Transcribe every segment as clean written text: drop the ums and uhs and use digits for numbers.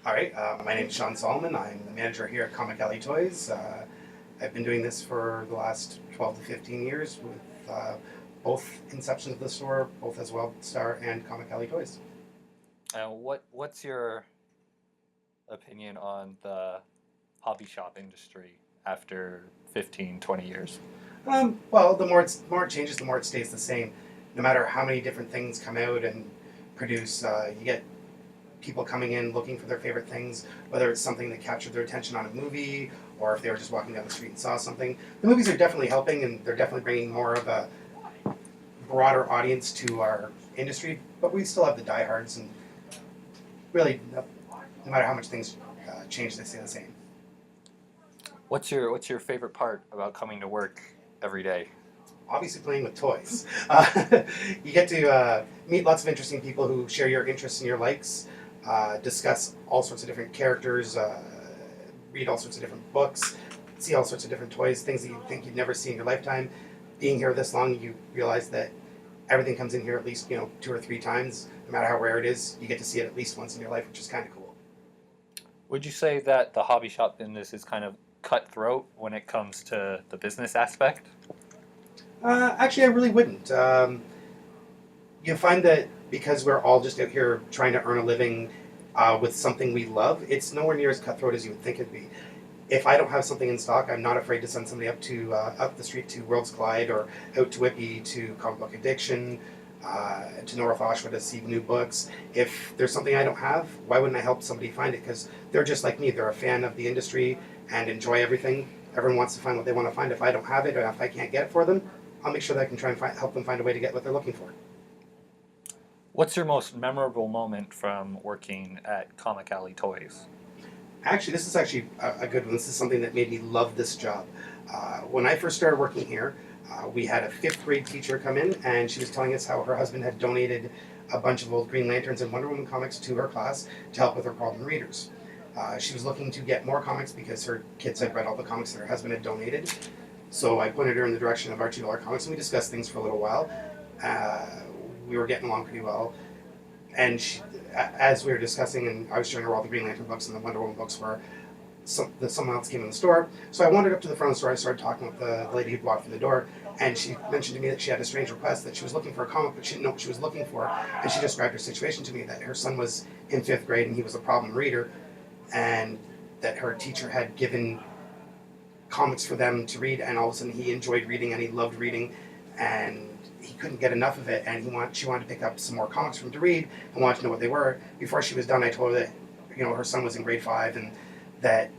All right, my name is Sean Solomon. I'm the manager here at Comic Alley Toys. I've been doing this for the last 12 to 15 years with both inceptions of the store, both as Well Star and Comic Alley Toys. What's your opinion on the hobby shop industry after 15, 20 years? Well, the more it changes, the more it stays the same. No matter how many different things come out and produce, you get people coming in looking for their favorite things, whether it's something that captured their attention on a movie or if they were just walking down the street and saw something. The movies are definitely helping and they're definitely bringing more of a broader audience to our industry, but we still have the diehards, and really, no matter how much things change, they stay the same. What's your favorite part about coming to work every day? Obviously, playing with toys. You get to meet lots of interesting people who share your interests and your likes, discuss all sorts of different characters, read all sorts of different books, see all sorts of different toys, things that you think you'd never see in your lifetime. Being here this long, you realize that everything comes in here at least 2 or 3 times. No matter how rare it is, you get to see it at least once in your life, which is kind of cool. Would you say that the hobby shop business is kind of cutthroat when it comes to the business aspect? Actually, I really wouldn't. You find that because we're all just out here trying to earn a living with something we love, it's nowhere near as cutthroat as you would think it'd be. If I don't have something in stock, I'm not afraid to send somebody up the street to Worlds Collide or out to Whippy to Comic Book Addiction, to North Oshawa to see new books. If there's something I don't have, why wouldn't I help somebody find it? Because they're just like me. They're a fan of the industry and enjoy everything. Everyone wants to find what they want to find. If I don't have it or if I can't get it for them, I'll make sure that I can try and help them find a way to get what they're looking for. What's your most memorable moment from working at Comic Alley Toys? Actually, this is actually a good one. This is something that made me love this job. When I first started working here, we had a fifth grade teacher come in, and she was telling us how her husband had donated a bunch of old Green Lanterns and Wonder Woman comics to her class to help with her problem readers. She was looking to get more comics because her kids had read all the comics that her husband had donated. So I pointed her in the direction of our $2 comics, and we discussed things for a little while. Uh, we were getting along pretty well, and as we were discussing, and I was showing her all the Green Lantern books and the Wonder Woman books were someone else came in the store. So I wandered up to the front of the store. I started talking with the lady who walked through the door, and she mentioned to me that she had a strange request, that she was looking for a comic, but she didn't know what she was looking for. And she described her situation to me, that her son was in fifth grade and he was a problem reader, and that her teacher had given comics for them to read, and all of a sudden he enjoyed reading and he loved reading, and he couldn't get enough of it, and she wanted to pick up some more comics for him to read and wanted to know what they were. Before she was done, I told her that her son was in grade 5 and that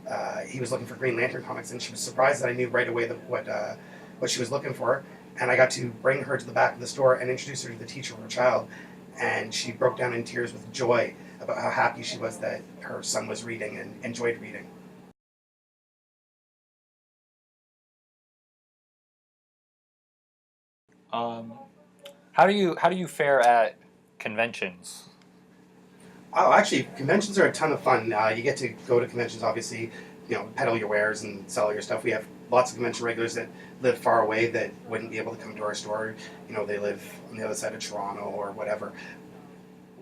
he was looking for Green Lantern comics, and she was surprised that I knew right away what she was looking for. And I got to bring her to the back of the store and introduce her to the teacher of her child, and she broke down in tears with joy about how happy she was that her son was reading and enjoyed reading. Um, how do you fare at conventions? Oh, actually, conventions are a ton of fun. You get to go to conventions, obviously, peddle your wares and sell your stuff. We have lots of convention regulars that live far away that wouldn't be able to come to our store. They live on the other side of Toronto or whatever.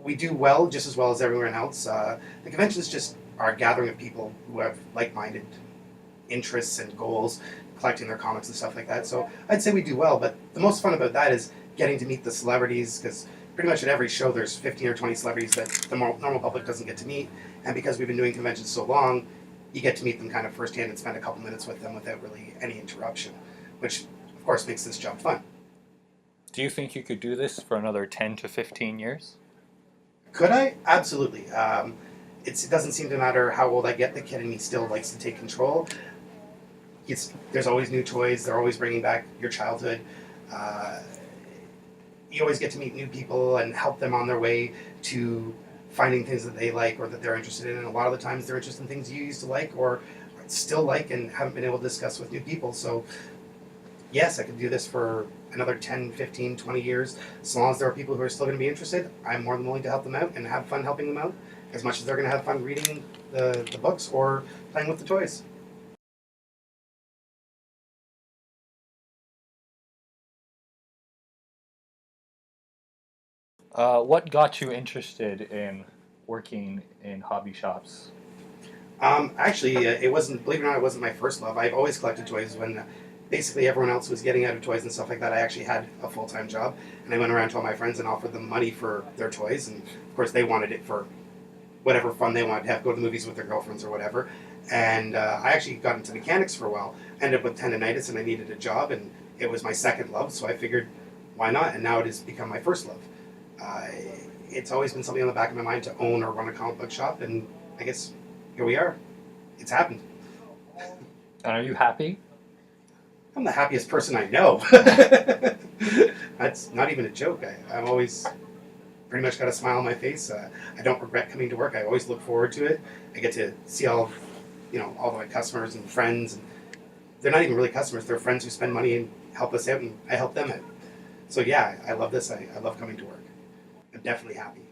We do well, just as well as everyone else. The conventions just are a gathering of people who have like-minded interests and goals, collecting their comics and stuff like that. So I'd say we do well, but the most fun about that is getting to meet the celebrities, because pretty much at every show there's 15 or 20 celebrities that the normal public doesn't get to meet, and because we've been doing conventions so long, you get to meet them kind of firsthand and spend a couple minutes with them without really any interruption, which of course makes this job fun. Do you think you could do this for another 10 to 15 years? Could I? Absolutely. It doesn't seem to matter how old I get, the kid in me still likes to take control. There's always new toys, they're always bringing back your childhood. Uh, you always get to meet new people and help them on their way to finding things that they like or that they're interested in. And a lot of the times they're interested in things you used to like or still like and haven't been able to discuss with new people. So yes, I could do this for another 10, 15, 20 years. As long as there are people who are still going to be interested, I'm more than willing to help them out and have fun helping them out, as much as they're going to have fun reading the books or playing with the toys. What got you interested in working in hobby shops? Actually, it wasn't. Believe it or not, it wasn't my first love. I've always collected toys. When basically everyone else was getting out of toys and stuff like that, I actually had a full-time job, and I went around to all my friends and offered them money for their toys, and of course they wanted it for whatever fun they wanted to have, go to the movies with their girlfriends or whatever. And I actually got into mechanics for a while. Ended up with tendonitis, and I needed a job, and it was my second love, so I figured, why not? And now it has become my first love. Uh, it's always been something on the back of my mind to own or run a comic book shop, and I guess here we are. It's happened. And are you happy? I'm the happiest person I know. That's not even a joke. I'm always pretty much got a smile on my face. I don't regret coming to work. I always look forward to it. I get to see all of my customers and friends. And they're not even really customers. They're friends who spend money and help us out, and I help them out. So yeah, I love this. I love coming to work. I'm definitely happy.